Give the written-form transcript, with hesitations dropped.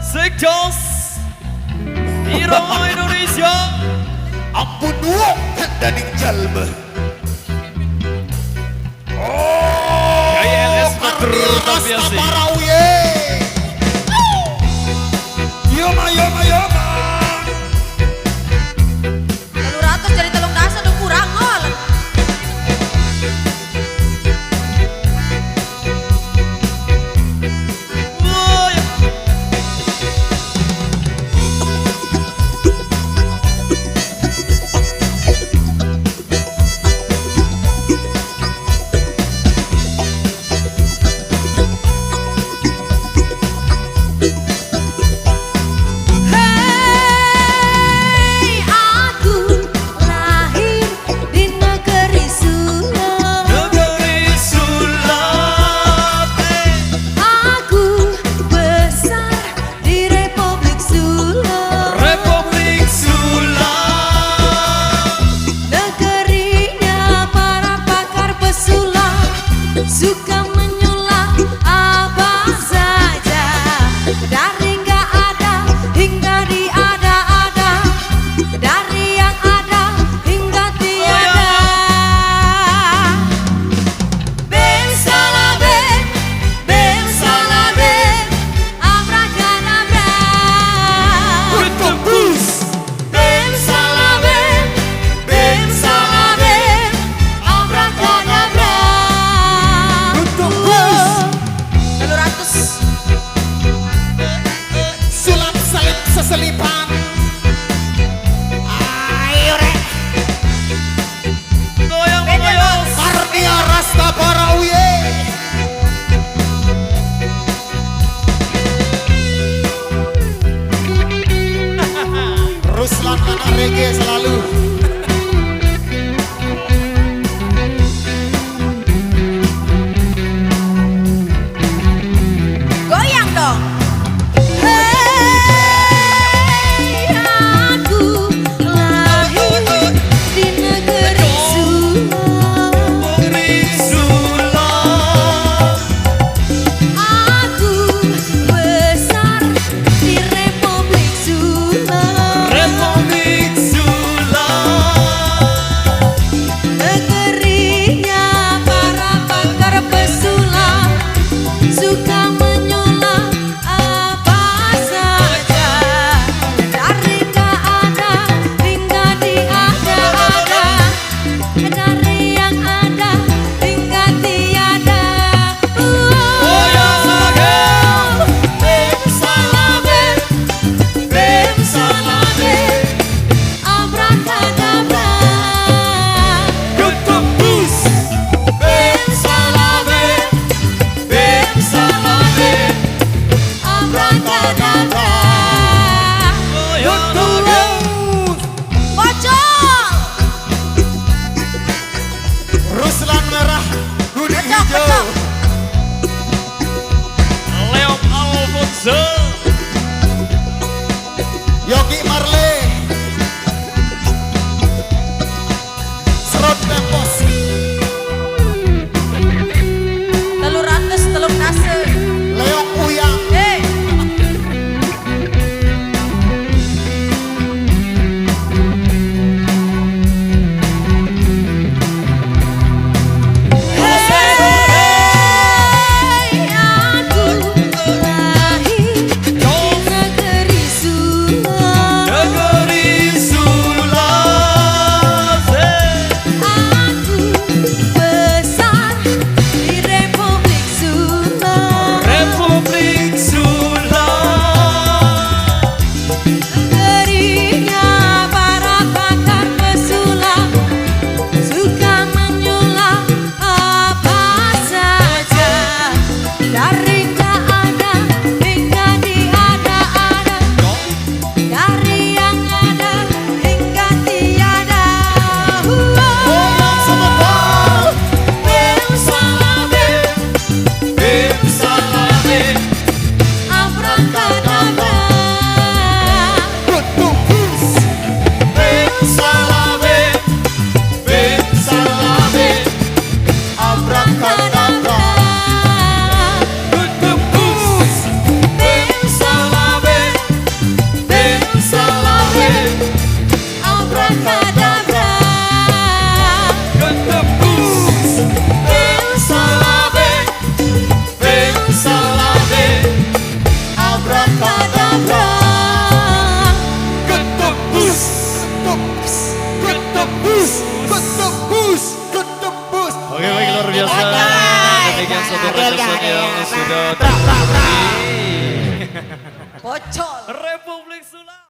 Sekdos Iro Indonesia Ampun wong hendaning jalma. Gaya LS Matur biasa. Yoma yoma yoma. 300 jadi 300 udah kurang ngol. Suka menyulap apa saja, dari nggak ada hingga diada-ada, dari yang ada hingga tiada. Ben salah ben salah ben, abrakadabra. Ben salah ben salah ben, abrakadabra. 300 Sulap salib seselipan. Ayo rek. Goyang goyang. Karnia Rastafari. Ruslan anak reggae selalu. goyang dong. Hey, aku lahir di negeri sulap. Aku besar di Republik Sulap. Republik Sulap. untuk Ariel, requestan Ariel, yang sudah Ariel. terpenuhi. Bocor. Republik Sula.